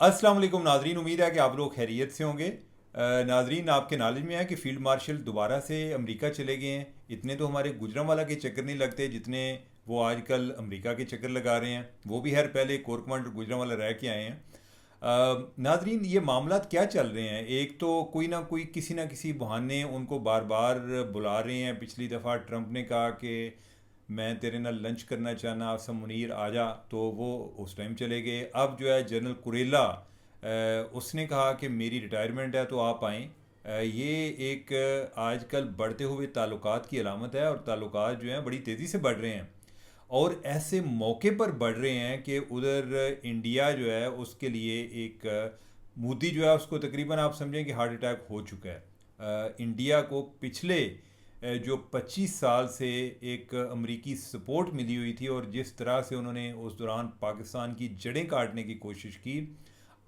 अस्सलाम वालेकुम नाजरीन, उम्मीद है कि आप लोग खैरियत से होंगे। नाजरीन, आपके नॉलेज में है कि फ़ील्ड मार्शल दोबारा से अमेरिका चले गए हैं। इतने तो हमारे गुजरांवाला के चक्कर नहीं लगते जितने वो आजकल अमेरिका के चक्कर लगा रहे हैं। वो भी खैर पहले कोर कमांडर गुजरांवाला रह के आए हैं। नाजरीन, ये मामला क्या चल रहे हैं? एक तो कोई ना किसी बहाने उनको बार बार बुला रहे हैं। पिछली दफ़ा ट्रंप ने कहा कि मैं तेरे नाल लंच करना चाहना, आसम मुनीर आ जा, तो वो उस टाइम चले गए। अब जो है जनरल कुरेला, उसने कहा कि मेरी रिटायरमेंट है तो आप आएँ। ये एक आजकल बढ़ते हुए ताल्लुकात की अलामत है, और ताल्लुकात जो हैं बड़ी तेज़ी से बढ़ रहे हैं। और ऐसे मौके पर बढ़ रहे हैं कि उधर इंडिया जो है उसके लिए एक मोदी जो है उसको तकरीबन आप समझें कि हार्ट अटैक हो चुका है। इंडिया को पिछले जो 25 साल से एक अमरीकी सपोर्ट मिली हुई थी, और जिस तरह से उन्होंने उस दौरान पाकिस्तान की जड़ें काटने की कोशिश की,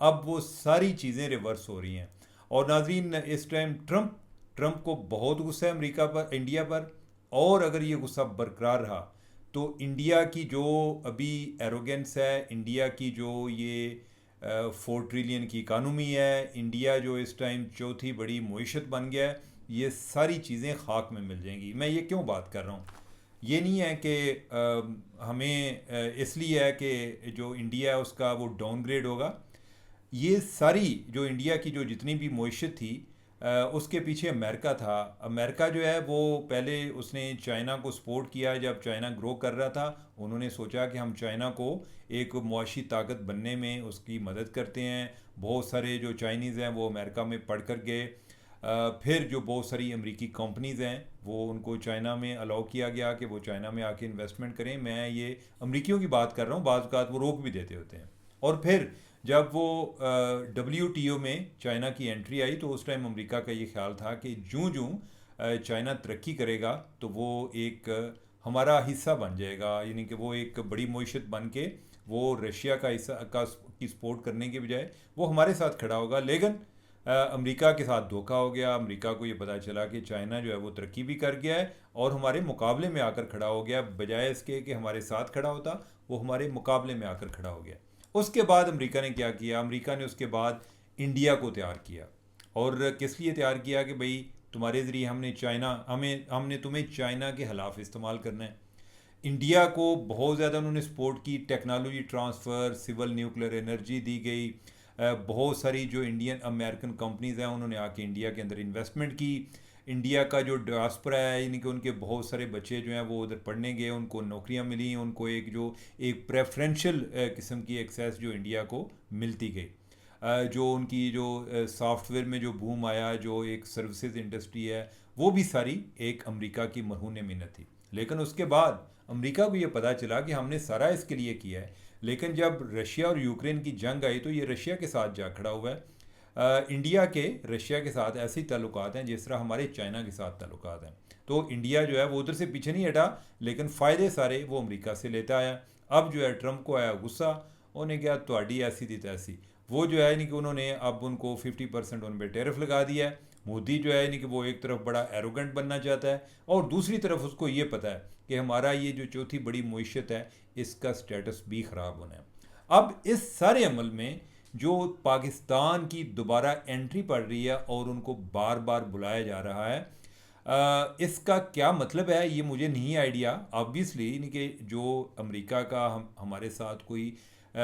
अब वो सारी चीज़ें रिवर्स हो रही हैं। और नाजरीन, इस टाइम ट्रंप ट्रंप को बहुत गुस्सा है अमेरिका पर, इंडिया पर। और अगर ये गुस्सा बरकरार रहा तो इंडिया की जो अभी एरोगेंस है, इंडिया की जो ये 4 ट्रिलियन की इकानमी है, इंडिया जो इस टाइम चौथी बड़ी मईशत बन गया है, ये सारी चीज़ें खाक में मिल जाएंगी। मैं ये क्यों बात कर रहा हूँ? ये नहीं है कि हमें इसलिए है कि जो इंडिया है उसका वो डाउनग्रेड होगा। ये सारी जो इंडिया की जो जितनी भी मईशत थी, उसके पीछे अमेरिका था। अमेरिका जो है वो पहले उसने चाइना को सपोर्ट किया। जब चाइना ग्रो कर रहा था, उन्होंने सोचा कि हम चाइना को एक मुआशी ताकत बनने में उसकी मदद करते हैं। बहुत सारे जो चाइनीज़ हैं वो अमेरिका में पढ़ कर गए। फिर जो बहुत सारी अमेरिकी कंपनीज़ हैं वो उनको चाइना में अलाउ किया गया कि वो चाइना में आके इन्वेस्टमेंट करें। मैं ये अमरीकियों की बात कर रहा हूँ, बाज़ औक़ात वो रोक भी देते होते हैं। और फिर जब वो WTO में चाइना की एंट्री आई, तो उस टाइम अमेरिका का ये ख्याल था कि जूं जूं चाइना तरक्की करेगा तो वो एक हमारा हिस्सा बन जाएगा, यानी कि वो एक बड़ी मईशत बन के वो रशिया का हिस्सा का की सपोर्ट करने के बजाय वो हमारे साथ खड़ा होगा। लेकिन अमेरिका के साथ धोखा हो गया। अमेरिका को ये पता चला कि चाइना जो है वो तरक्की भी कर गया है और हमारे मुकाबले में आकर खड़ा हो गया। बजाय इसके कि हमारे साथ खड़ा होता, वो हमारे मुकाबले में आकर खड़ा हो गया। उसके बाद अमेरिका ने क्या किया? अमेरिका ने उसके बाद इंडिया को तैयार किया। और किस लिए तैयार किया? कि भाई तुम्हारे ज़रिए हमने तुम्हें चाइना के खिलाफ इस्तेमाल करना है। इंडिया को बहुत ज़्यादा उन्होंने सपोर्ट की। Technology transfer, civil nuclear energy दी गई। बहुत सारी जो इंडियन अमेरिकन कंपनीज़ हैं उन्होंने आके इंडिया के अंदर इन्वेस्टमेंट की। इंडिया का जो डायस्पोरा है, यानी कि उनके बहुत सारे बच्चे जो हैं वो उधर पढ़ने गए, उनको नौकरियां मिली, उनको एक प्रेफरेंशियल किस्म की एक्सेस जो इंडिया को मिलती गई। जो उनकी जो सॉफ्टवेयर में जो बूम आया, जो एक सर्विसेज इंडस्ट्री है, वो भी सारी एक अमेरिका की मरहून मिन्नत थी। लेकिन उसके बाद अमेरिका को ये पता चला कि हमने सारा इसके लिए किया है। लेकिन जब रशिया और यूक्रेन की जंग आई तो ये रशिया के साथ जा खड़ा हुआ है। इंडिया के रशिया के साथ ऐसे ही ताल्लुकात हैं जिस तरह हमारे चाइना के साथ ताल्लुकात हैं। तो इंडिया जो है वो उधर से पीछे नहीं हटा, लेकिन फ़ायदे सारे वो अमेरिका से लेता आया। अब जो है ट्रंप को आया गुस्सा। उन्हें क्या ਤੁਹਾਡੀ ऐसी थी तैसी। वो जो है यानी कि उन्होंने अब उनको 50% उन पर टैरिफ लगा दिया है। मोदी जो है यानी कि वो एक तरफ बड़ा एरोगेंट बनना चाहता है, और दूसरी तरफ उसको ये पता है कि हमारा ये जो चौथी बड़ी मईशत है इसका स्टेटस भी ख़राब होना है। अब इस सारे अमल में जो पाकिस्तान की दोबारा एंट्री पड़ रही है और उनको बार बार बुलाया जा रहा है, इसका क्या मतलब है ये मुझे नहीं आइडिया। ऑब्वियसली यानी कि जो अमेरिका का हमारे साथ कोई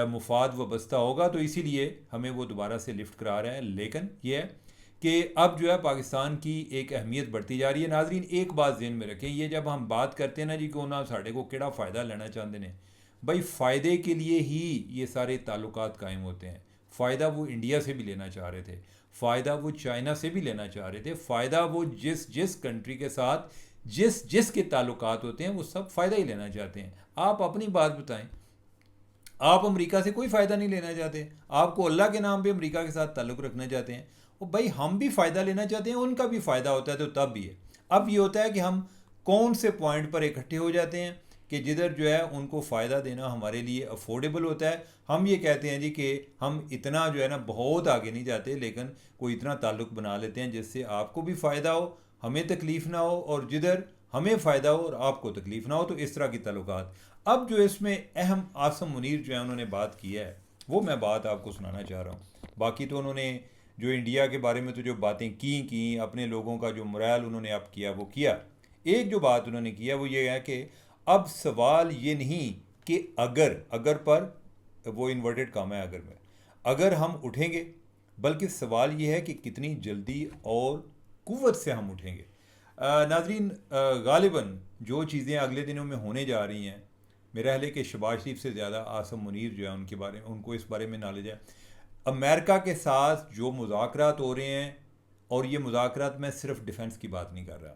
मुफाद वाबस्ता होगा तो इसीलिए हमें वो दोबारा से लिफ्ट करा रहा है। लेकिन ये है कि अब जो है पाकिस्तान की एक अहमियत बढ़ती जा रही है। नाजरीन, एक बात जहन में रखें, ये जब हम बात करते हैं ना जी को ना साढ़े को केड़ा फ़ायदा लेना चाहते हैं, भाई फ़ायदे के लिए ही ये सारे ताल्लुकात कायम होते हैं। फ़ायदा वो इंडिया से भी लेना चाह रहे थे, फ़ायदा वो चाइना से भी लेना चाह रहे थे, फ़ायदा वो जिस जिस कंट्री के साथ जिस जिस के ताल्लुकात होते हैं वो सब फ़ायदा ही लेना चाहते हैं। आप अपनी बात बताएं, आप अमेरिका से कोई फ़ायदा नहीं लेना चाहते, आपको अल्लाह के नाम पे अमेरिका के साथ ताल्लुक़ रखना चाहते हैं। और भाई हम भी फ़ायदा लेना चाहते हैं, उनका भी फ़ायदा होता है तो तब भी है। अब ये होता है कि हम कौन से पॉइंट पर इकट्ठे हो जाते हैं कि जिधर जो है उनको फ़ायदा देना हमारे लिए अफोर्डेबल होता है। हम ये कहते हैं जी कि हम इतना जो है ना बहुत आगे नहीं जाते, लेकिन कोई इतना ताल्लुक़ बना लेते हैं जिससे आपको भी फ़ायदा हो, हमें तकलीफ़ ना हो, और जिधर हमें फ़ायदा हो और आपको तकलीफ़ ना हो, तो इस तरह की ताल्लुकात। अब जो इसमें अहम आसम मुनीर जो है उन्होंने बात की है, वो मैं बात आपको सुनाना चाह रहा हूँ। बाकी तो उन्होंने जो इंडिया के बारे में तो जो बातें की अपने लोगों का जो मोरल उन्होंने अब किया वो किया। एक जो बात उन्होंने किया वो ये है कि अब सवाल ये नहीं कि अगर अगर पर, वो इन्वर्टेड काम है अगर में, अगर हम उठेंगे, बल्कि सवाल ये है कि कितनी जल्दी और कुव्वत से हम उठेंगे। नाजरीन, गालिबन जो चीज़ें अगले दिनों में होने जा रही हैं, मेरा ख्याल है कि शबाज शरीफ से ज़्यादा आसम मुनीर जो है उनके बारे में, उनको इस बारे में नॉलेज है। अमेरिका के साथ जो मुज़ाकरात हो रहे हैं, और ये मुज़ाकरात मैं सिर्फ डिफेंस की बात नहीं कर रहा,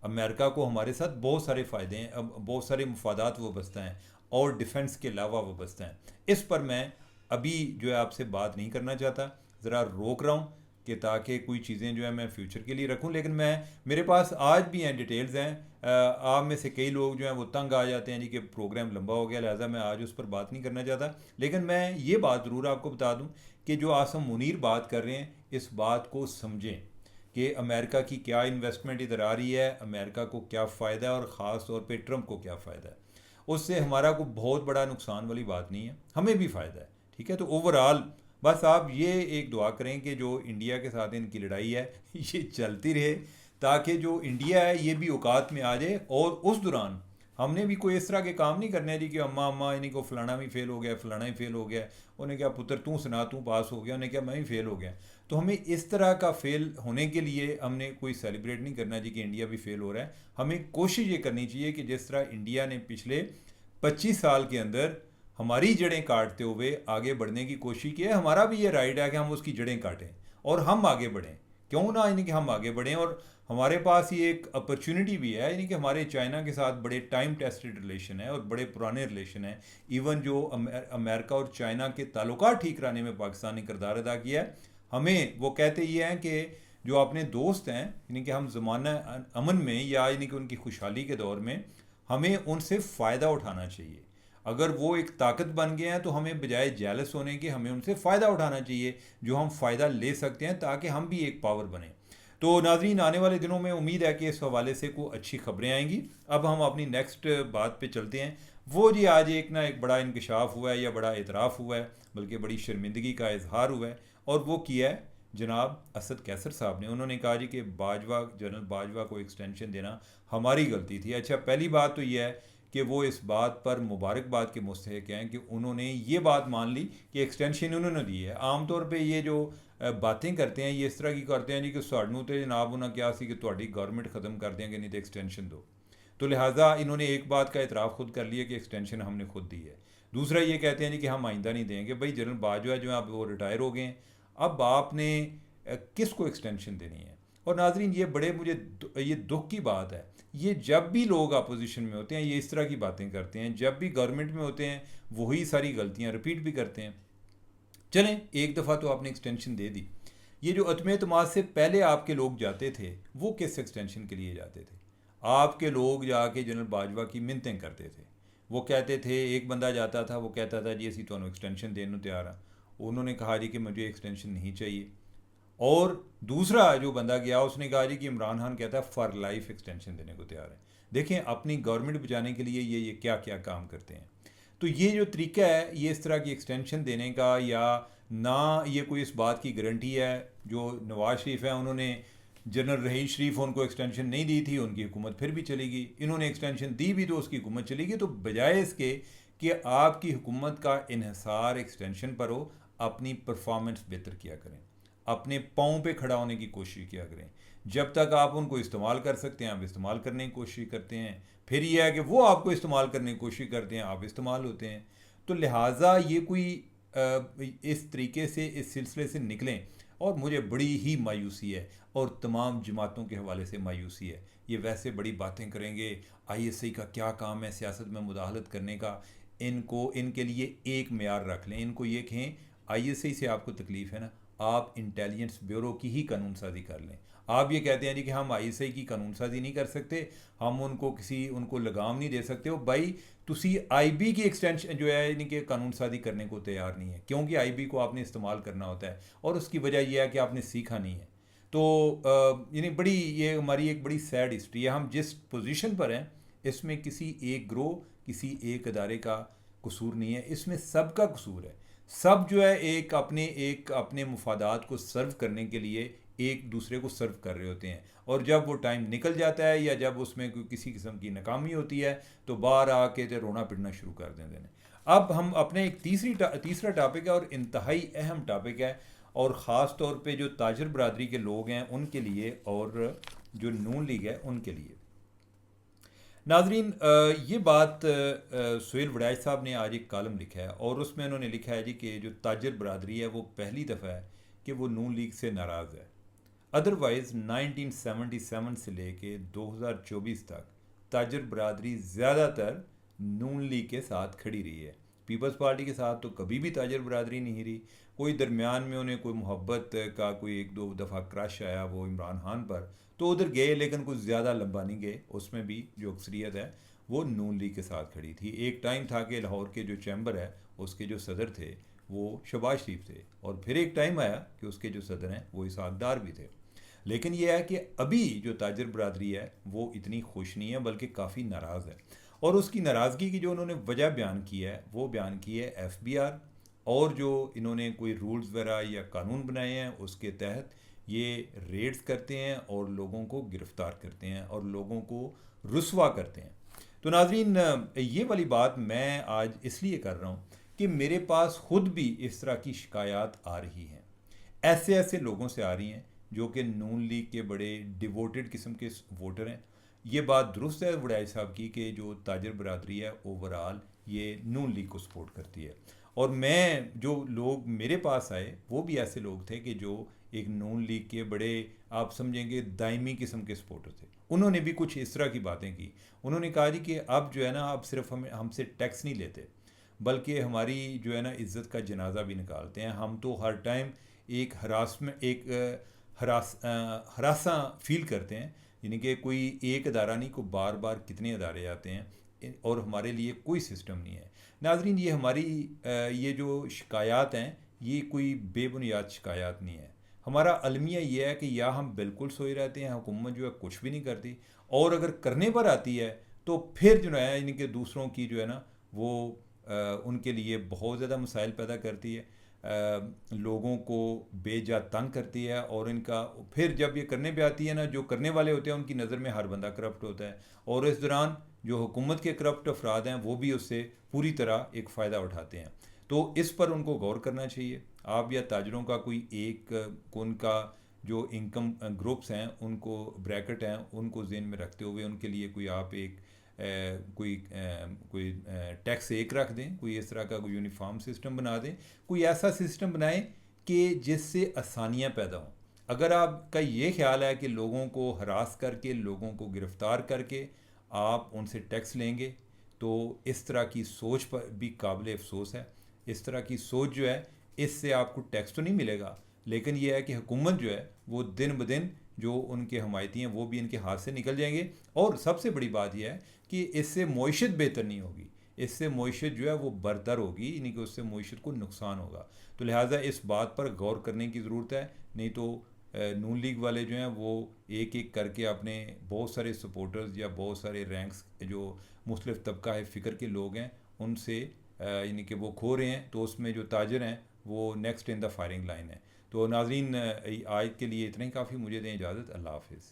अमेरिका को हमारे साथ बहुत सारे फ़ायदे हैं, अब बहुत सारे मुफादात वाबस्ता हैं और डिफेंस के अलावा वाबस्ता हैं। इस पर मैं अभी जो है आपसे बात नहीं करना चाहता, ज़रा रोक रहा हूँ कि ताकि कोई चीज़ें जो है मैं फ्यूचर के लिए रखूं। लेकिन मैं, मेरे पास आज भी हैं डिटेल्स हैं। आप में से कई लोग जो हैं वो तंग आ जाते हैं जी कि प्रोग्राम लंबा हो गया, लिहाजा मैं आज उस पर बात नहीं करना चाहता। लेकिन मैं ये बात ज़रूर आपको बता दूं कि जो आसम मुनीर बात कर रहे हैं, इस बात को समझें कि अमेरिका की क्या इन्वेस्टमेंट इधर आ रही है, अमेरिका को क्या फ़ायदा है और ख़ास तौर पे ट्रंप को क्या फ़ायदा है। उससे हमारा को बहुत बड़ा नुकसान वाली बात नहीं है, हमें भी फ़ायदा है। ठीक है, तो ओवरऑल बस आप ये एक दुआ करें कि जो इंडिया के साथ इनकी लड़ाई है ये चलती रहे, ताकि जो इंडिया है ये भी औकात में आ जाए। और उस दौरान हमने भी कोई इस तरह के काम नहीं करने जी कि अम्मा अम्मा इन्हीं को फ़लाना भी फेल हो गया, फ़लाना ही फेल हो गया, उन्हें क्या पुत्र तू सुना तू पास हो गया, उन्हें क्या मैं ही फेल हो गया। तो हमें इस तरह का फेल होने के लिए हमने कोई सेलिब्रेट नहीं करना जी कि इंडिया भी फेल हो रहा है। हमें कोशिश ये करनी चाहिए कि जिस तरह इंडिया ने पिछले 25 साल के अंदर हमारी जड़ें काटते हुए आगे बढ़ने की कोशिश की है, हमारा भी ये राइट है कि हम उसकी जड़ें काटें और हम आगे बढ़ें। क्यों ना, यानी कि हम आगे बढ़ें। और हमारे पास ये एक अपॉर्चुनिटी भी है, यानी कि हमारे चाइना के साथ बड़े टाइम टेस्टेड रिलेशन है और बड़े पुराने रिलेशन हैं। इवन जो अमेरिका और चाइना के ताल्लुकात ठीक कराने में पाकिस्तान ने किरदार अदा किया है। हमें वो कहते ये हैं कि जो अपने दोस्त हैं, यानी कि हम ज़माना अमन में या यानी कि उनकी खुशहाली के दौर में हमें उनसे फ़ायदा उठाना चाहिए। अगर वो एक ताकत बन गए हैं तो हमें बजाय जेलस होने के हमें उनसे फ़ायदा उठाना चाहिए, जो हम फ़ायदा ले सकते हैं, ताकि हम भी एक पावर बने। तो नाजरीन, आने वाले दिनों में उम्मीद है कि इस हवाले से कोई अच्छी खबरें आएंगी। अब हम अपनी नेक्स्ट बात पे चलते हैं। वो जी आज एक ना एक बड़ा इंकशाफ हुआ है या बड़ा एतराफ़ हुआ है, बल्कि बड़ी शर्मिंदगी का इजहार हुआ है, और वो किया है जनाब असद कैसर साहब ने। उन्होंने कहा जी कि बाजवा, जनरल बाजवा को एक्सटेंशन देना हमारी गलती थी। अच्छा, पहली बात तो यह है कि वो इस बात पर मुबारकबाद के मुस्तहिक हैं कि उन्होंने ये बात मान ली कि एक्सटेंशन उन्होंने दी है। आमतौर पे ये जो बातें करते हैं ये इस तरह की करते हैं जी कि सानू तो जनाब उन्हें क्या सी कि तुहाडी गवर्नमेंट ख़त्म कर देंगे, नहीं तो एक्सटेंशन दो। तो लिहाजा इन्होंने एक बात का इतराफ़ खुद कर लिया कि एक्सटेंशन हमने खुद दी है। दूसरा ये कहते हैं जी कि हम आइंदा नहीं देंगे। भाई जनरल बाजवा जो है अब वो रिटायर हो गए हैं, अब आपने किसको एक्सटेंशन देनी है। और नाजरीन, ये बड़े मुझे ये दुख की बात है, ये जब भी लोग अपोजिशन में होते हैं ये इस तरह की बातें करते हैं, जब भी गवर्नमेंट में होते हैं वही सारी गलतियां रिपीट भी करते हैं। चलें, एक दफ़ा तो आपने एक्सटेंशन दे दी। ये जो अतम एतमाद से पहले आपके लोग जाते थे वो किस एक्सटेंशन के लिए जाते थे? आपके लोग जाके जनरल बाजवा की मिन्नतें करते थे। वो कहते थे, एक बंदा जाता था वो कहता था जी असी तुहानू एक्सटेंशन देने तैयार हाँ। उन्होंने कहा जी कि मुझे एक्सटेंशन नहीं चाहिए। और दूसरा जो बंदा गया उसने कहा जी कि इमरान खान कहता है फॉर लाइफ एक्सटेंशन देने को तैयार है। देखें अपनी गवर्नमेंट बचाने के लिए ये क्या क्या काम करते हैं। तो ये जो तरीका है ये इस तरह की एक्सटेंशन देने का, या ना ये कोई इस बात की गारंटी है, जो नवाज शरीफ है उन्होंने जनरल रहीस शरीफ उनको एक्सटेंशन नहीं दी थी, उनकी हुकूमत फिर भी चलेगी। इन्होंने एक्सटेंशन दी भी तो उसकी हुकूमत चलेगी। तो बजाय इसके कि आपकी हुकूमत का इन्हसार एक्सटेंशन पर हो, अपनी परफॉर्मेंस बेहतर किया करें, अपने पाँव पे खड़ा होने की कोशिश किया करें। जब तक आप उनको इस्तेमाल कर सकते हैं आप इस्तेमाल करने की कोशिश करते हैं, फिर यह है कि वो आपको इस्तेमाल करने की कोशिश करते हैं, आप इस्तेमाल होते हैं। तो लिहाजा ये कोई इस तरीके से इस सिलसिले से निकलें। और मुझे बड़ी ही मायूसी है और तमाम जमातों के हवाले से मायूसी है। ये वैसे बड़ी बातें करेंगे, ISI का क्या काम है सियासत में मुदाखलत करने का। इनको, इनके लिए एक मेयार रख लें। इनको ये कहें, ISI से आपको तकलीफ़ है ना, आप इंटेलिजेंस ब्यूरो की ही कानून साजी कर लें। आप ये कहते हैं जी कि हम ISI की कानून साजी नहीं कर सकते, हम उनको लगाम नहीं दे सकते हो। भाई तुसी IB की एक्सटेंशन जो है यानी कि कानून साजी करने को तैयार नहीं है, क्योंकि IB को आपने इस्तेमाल करना होता है और उसकी वजह यह है कि आपने सीखा नहीं है। तो यानी बड़ी, ये हमारी एक बड़ी सैड हिस्ट्री है। हम जिस पोजीशन पर हैं इसमें किसी एक ग्रोह, किसी एक अदारे का कसूर नहीं है, इसमें सबका कसूर है। सब जो है एक अपने मुफादात को सर्व करने के लिए एक दूसरे को सर्व कर रहे होते हैं, और जब वो टाइम निकल जाता है या जब उसमें कोई किसी किस्म की नाकामी होती है तो बाहर आके तो रोना पिटना शुरू कर देते हैं। अब हम अपने एक तीसरा टॉपिक है और इंतहाई अहम टॉपिक है, और ख़ास तौर पे जो ताजर बरदरी के लोग हैं उनके लिए, और जो नून लीग है उनके लिए। नाजरीन, ये बात सुहेल वड़ैच साहब ने आज एक कॉलम लिखा है, और उसमें उन्होंने लिखा है जी कि जो ताजर बरदरी है वो पहली दफ़ा है कि वो नून लीग से नाराज़ है। अदरवाइज़ 1977 से लेके 2024 तक ताजर बरदरी ज़्यादातर नून लीग के साथ खड़ी रही है। पीपल्स पार्टी के साथ तो कभी भी ताजर बरदरी नहीं रही। कोई दरमियान में उन्हें कोई मोहब्बत का कोई एक दो दफ़ा क्रश आया वो इमरान खान पर, तो उधर गए, लेकिन कुछ ज़्यादा लंबा नहीं गए। उसमें भी जो अक्सरियत है वो नून लीग के साथ खड़ी थी। एक टाइम था कि लाहौर के जो चैम्बर है उसके जो सदर थे वो शहबाज शरीफ थे, और फिर एक टाइम आया कि उसके जो सदर हैं वो इसहाक डार भी थे। लेकिन यह है कि अभी जो ताजर बरदरी है वो इतनी खुश नहीं है, बल्कि काफ़ी नाराज़ है। और उसकी नाराज़गी की जो उन्होंने वजह बयान की है वो बयान की है FBI, और जो इन्होंने कोई रूल्स वगैरह या कानून बनाए हैं उसके तहत ये रेड्स करते हैं और लोगों को गिरफ़्तार करते हैं और लोगों को रुस्वा करते हैं। तो नाजरीन, ये वाली बात मैं आज इसलिए कर रहा हूँ कि मेरे पास ख़ुद भी इस तरह की शिकायत आ रही हैं, ऐसे ऐसे लोगों से आ रही हैं जो कि नून लीग के बड़े डिवोटेड किस्म के वोटर हैं। ये बात दुरुस्त है वड़ैच साहब की कि जो ताजर बरदरी है ओवरऑल ये नून लीग को सपोर्ट करती है, और मैं जो लोग मेरे पास आए वो भी ऐसे लोग थे कि जो एक नून लीग के बड़े, आप समझेंगे, दायमी किस्म के सपोर्टर थे। उन्होंने भी कुछ इस तरह की बातें की। उन्होंने कहा जी कि अब जो है ना, अब सिर्फ हमसे टैक्स नहीं लेते, बल्कि हमारी जो है ना इज़्ज़त का जनाजा भी निकालते हैं। हम तो हर टाइम एक हरासा फील करते हैं, यानी कि कोई एक अदारा नहीं, को बार बार कितने अदारे आते हैं, और हमारे लिए कोई सिस्टम नहीं है। नाजरीन, ये हमारी ये जो शिकायत हैं ये कोई बेबुनियाद शिकायत नहीं है। हमारा अलमिया ये है कि या हम बिल्कुल सोए रहते हैं, हुकूमत जो है कुछ भी नहीं करती, और अगर करने पर आती है तो फिर जो है इनके दूसरों की जो है ना वो उनके लिए बहुत ज़्यादा मसाइल पैदा करती है, लोगों को बेजा तंग करती है, और इनका फिर जब ये करने पे आती है ना, जो करने वाले होते हैं उनकी नज़र में हर बंदा करप्ट होता है, और इस दौरान जो हुकूमत के करप्ट अफराद हैं वो भी उससे पूरी तरह एक फ़ायदा उठाते हैं। तो इस पर उनको गौर करना चाहिए। आप या ताजरों का कोई एक उनका जो इनकम ग्रुप्स हैं उनको ब्रैकेट हैं उनको जेन में रखते हुए उनके लिए कोई आप एक कोई टैक्स एक रख दें, कोई इस तरह का कोई यूनिफॉर्म सिस्टम बना दें, कोई ऐसा सिस्टम बनाएं कि जिससे आसानियां पैदा हों। अगर आपका ये ख्याल है कि लोगों को हरास करके, लोगों को गिरफ़्तार करके आप उनसे टैक्स लेंगे, तो इस तरह की सोच पर भी काबिल अफसोस है। इस तरह की सोच जो है, इससे आपको टैक्स तो नहीं मिलेगा, लेकिन यह है कि हुकूमत जो है वो दिन ब दिन जो उनके हमायती हैं वो भी इनके हाथ से निकल जाएंगे। और सबसे बड़ी बात यह है कि इससे मईशत बेहतर नहीं होगी, इससे मईशत जो है वो बरतर होगी, यानी कि उससे मईशत को नुकसान होगा। तो लिहाजा इस बात पर गौर करने की ज़रूरत है, नहीं तो नून लीग वाले जो हैं वो एक एक करके अपने बहुत सारे सपोर्टर्स या बहुत सारे रैंक्स जो मुख्तलिफ तबका है फ़िक्र के लोग हैं उनसे यानी कि वो खो रहे हैं, तो उसमें जो ताजर हैं वो next in the firing line है। तो नाजरीन, आज के लिए इतना ही काफ़ी। मुझे दें इजाज़त। अल्लाह हाफिज़।